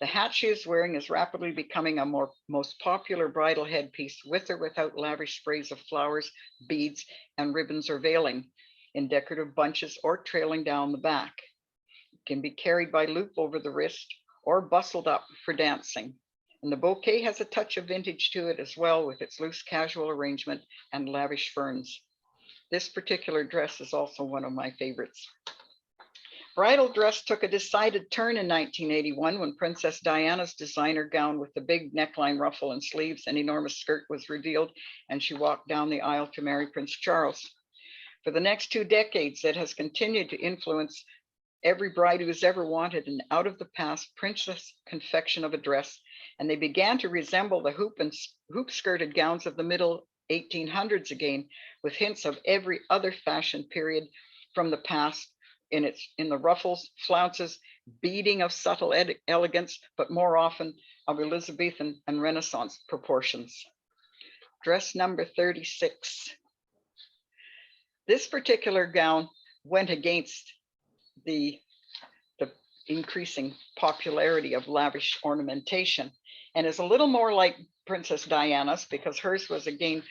The hat she is wearing is rapidly becoming a most popular bridal headpiece, with or without lavish sprays of flowers, beads, and ribbons or veiling in decorative bunches or trailing down the back. It can be carried by loop over the wrist or bustled up for dancing. And the bouquet has a touch of vintage to it as well, with its loose casual arrangement and lavish ferns. This particular dress is also one of my favorites. Bridal dress took a decided turn in 1981 when Princess Diana's designer gown with the big neckline, ruffle, and sleeves and enormous skirt was revealed, and she walked down the aisle to marry Prince Charles. For the next 2 decades, it has continued to influence every bride who has ever wanted an out of the past princess confection of a dress, and they began to resemble the hoop skirted gowns of the middle 1800s again, with hints of every other fashion period from the past in the ruffles, flounces, beading of subtle elegance, but more often of Elizabethan and Renaissance proportions. Dress number 36. This particular gown went against the increasing popularity of lavish ornamentation, and is a little more like Princess Diana's, because hers was again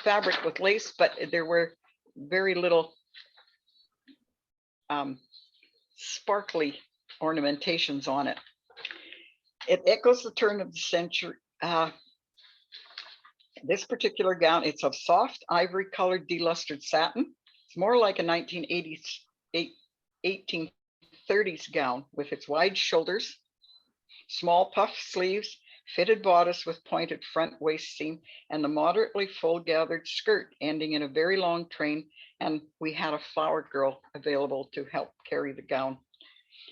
fabric with lace, but there were very little sparkly ornamentations on it. It echoes the turn of the century. This particular gown, it's of soft ivory colored delustered satin. It's more like a 1830s gown, with its wide shoulders, small puff sleeves, fitted bodice with pointed front waist seam, and the moderately full gathered skirt ending in a very long train. And we had a flower girl available to help carry the gown.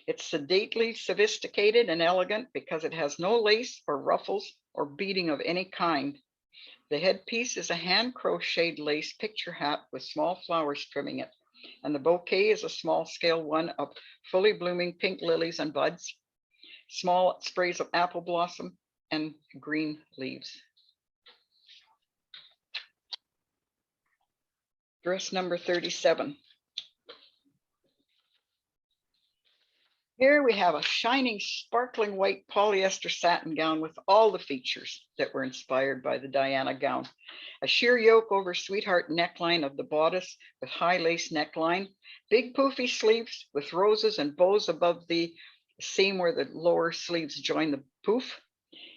It's sedately sophisticated and elegant because it has no lace or ruffles or beading of any kind. The headpiece is a hand crocheted lace picture hat with small flowers trimming it, and the bouquet is a small scale one of fully blooming pink lilies and buds, small sprays of apple blossom, and green leaves. Dress number 37. Here we have a shining, sparkling white polyester satin gown with all the features that were inspired by the Diana gown. A sheer yoke over sweetheart neckline of the bodice with high lace neckline, big poofy sleeves with roses and bows above the seam where the lower sleeves join the poof,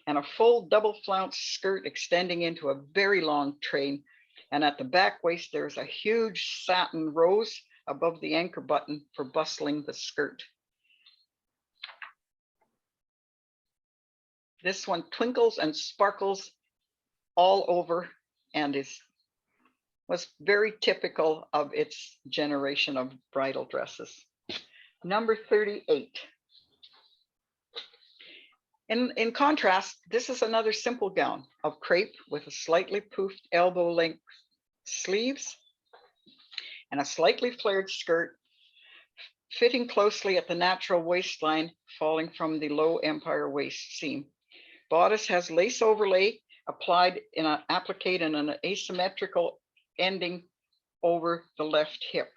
and a full double flounce skirt extending into a very long train. And at the back waist, there's a huge satin rose above the anchor button for bustling the skirt. This one twinkles and sparkles all over and was very typical of its generation of bridal dresses. Number 38. In contrast, this is another simple gown of crepe with a slightly poofed elbow length sleeves and a slightly flared skirt, fitting closely at the natural waistline, falling from the low empire waist seam. Bodice has lace overlay applied in an asymmetrical ending over the left hip.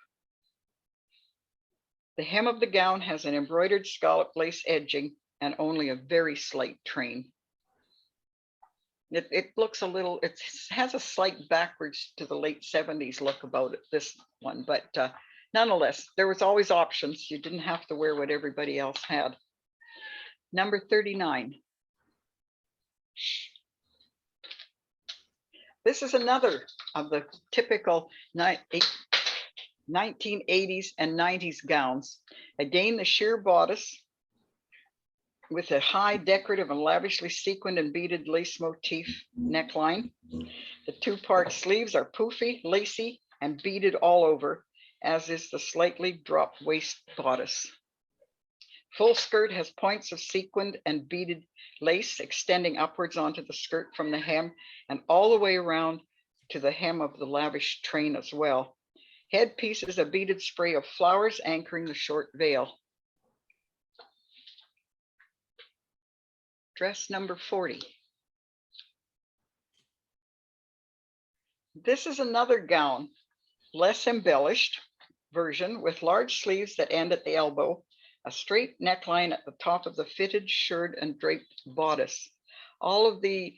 The hem of the gown has an embroidered scallop lace edging and only a very slight train. It looks a little, it has a slight backwards to the late 70s look about it, this one, but nonetheless, there was always options. You didn't have to wear what everybody else had. Number 39. This is another of the typical 1980s and 90s gowns. Again, the sheer bodice with a high decorative and lavishly sequined and beaded lace motif neckline. The two-part sleeves are poofy, lacy, and beaded all over, as is the slightly dropped waist bodice. Full skirt has points of sequined and beaded lace extending upwards onto the skirt from the hem and all the way around to the hem of the lavish train as well. Headpiece is a beaded spray of flowers anchoring the short veil. Dress number 40. This is another gown, less embellished, version with large sleeves that end at the elbow, a straight neckline at the top of the fitted, shirred, and draped bodice. All of the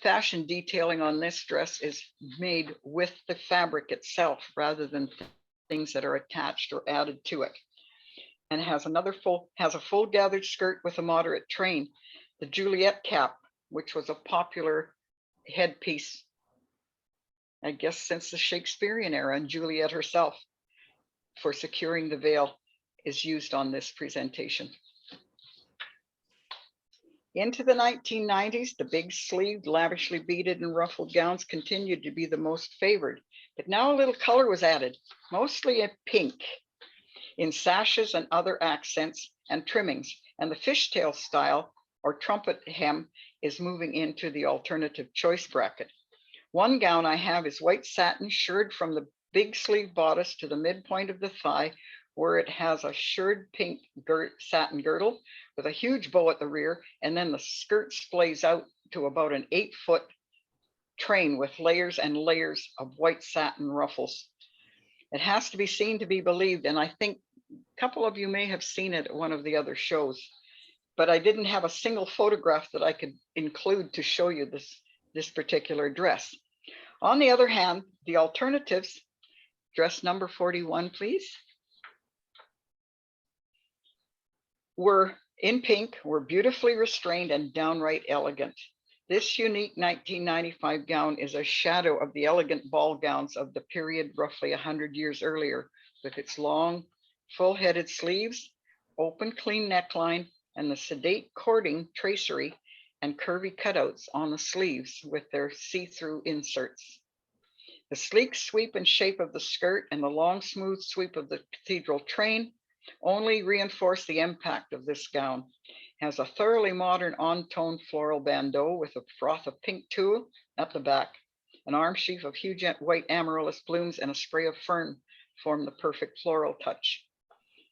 fashion detailing on this dress is made with the fabric itself rather than things that are attached or added to it. And has a full gathered skirt with a moderate train. The Juliet cap, which was a popular headpiece, I guess, since the Shakespearean era, and Juliet herself, for securing the veil, is used on this presentation. Into the 1990s, the big sleeved, lavishly beaded and ruffled gowns continued to be the most favored, but now a little color was added, mostly in pink, in sashes and other accents and trimmings, and the fishtail style or trumpet hem is moving into the alternative choice bracket. One gown I have is white satin, shirred from the big sleeve bodice to the midpoint of the thigh, where it has a shirred pink satin girdle with a huge bow at the rear, and then the skirt splays out to about an 8-foot train with layers and layers of white satin ruffles. It has to be seen to be believed, and I think a couple of you may have seen it at one of the other shows, but I didn't have a single photograph that I could include to show you this particular dress. On the other hand, the alternatives, dress number 41, please, were in pink, were beautifully restrained and downright elegant. This unique 1995 gown is a shadow of the elegant ball gowns of the period roughly 100 years earlier, with its long, full-headed sleeves, open, clean neckline, and the sedate cording tracery and curvy cutouts on the sleeves with their see-through inserts. The sleek sweep and shape of the skirt and the long, smooth sweep of the cathedral train only reinforce the impact of this gown. It has a thoroughly modern on-tone floral bandeau with a froth of pink tulle at the back. An arm sheaf of huge white amaryllis blooms and a spray of fern form the perfect floral touch.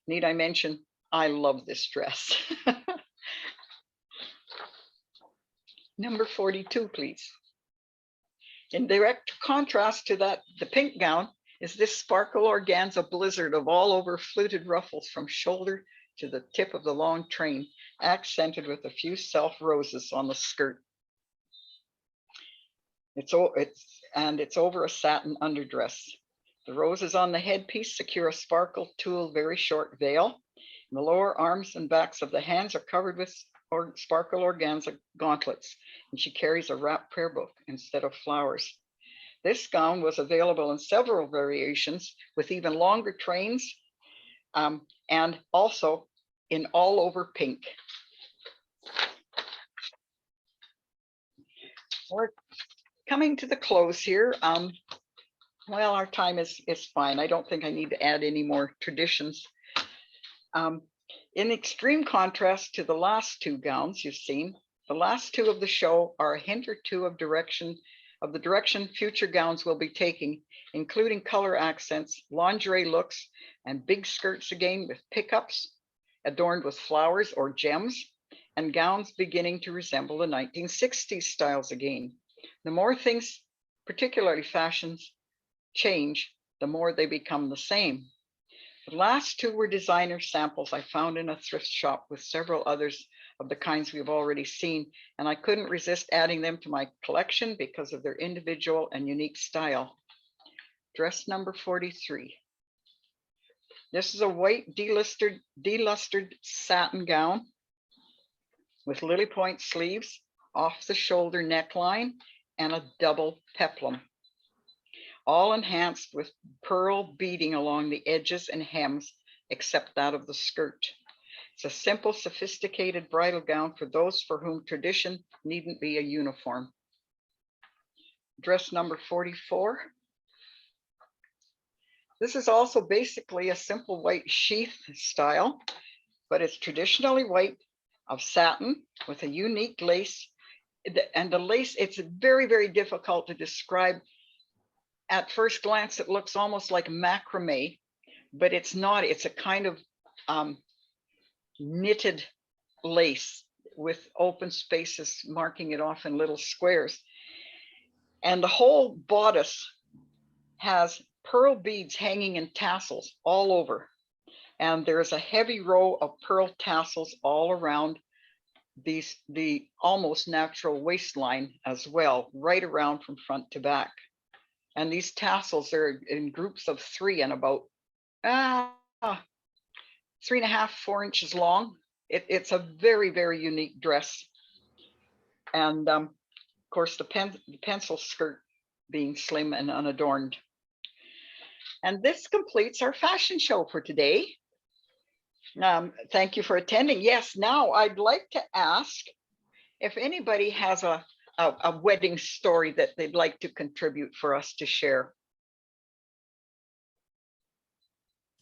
Need I mention, I love this dress. Number 42, please. In direct contrast to that, the pink gown is this sparkle organza blizzard of all over fluted ruffles from shoulder to the tip of the long train, accented with a few self roses on the skirt. It's over a satin underdress. The roses on the headpiece secure a sparkle tulle very short veil. And the lower arms and backs of the hands are covered with sparkle organza gauntlets, and she carries a wrapped prayer book instead of flowers. This gown was available in several variations with even longer trains, and also in all over pink. We're coming to the close here. Well, our time is fine. I don't think I need to add any more traditions. In extreme contrast to the last two gowns you've seen, the last two of the show are a hint or two of the direction future gowns will be taking, including color accents, lingerie looks, and big skirts again with pickups adorned with flowers or gems, and gowns beginning to resemble the 1960s styles again. The more things, particularly fashions, change, the more they become the same. The last two were designer samples I found in a thrift shop with several others of the kinds we've already seen, and I couldn't resist adding them to my collection because of their individual and unique style. Dress number 43. This is a white delustered satin gown with lily point sleeves, off the shoulder neckline, and a double peplum, all enhanced with pearl beading along the edges and hems, except that of the skirt. It's a simple, sophisticated bridal gown for those for whom tradition needn't be a uniform. Dress number 44. This is also basically a simple white sheath style, but it's traditionally white of satin with a unique lace. And the lace, it's very, very difficult to describe. At first glance, it looks almost like macrame, but it's not. It's a kind of knitted lace with open spaces marking it off in little squares. And the whole bodice has pearl beads hanging in tassels all over. And there's a heavy row of pearl tassels all around the almost natural waistline as well, right around from front to back. And these tassels are in groups of 3 and about 3.5, 4 inches long. It's a very, very unique dress. And of course, the pencil skirt being slim and unadorned. And this completes our fashion show for today. Thank you for attending. Yes, now I'd like to ask if anybody has a wedding story that they'd like to contribute for us to share.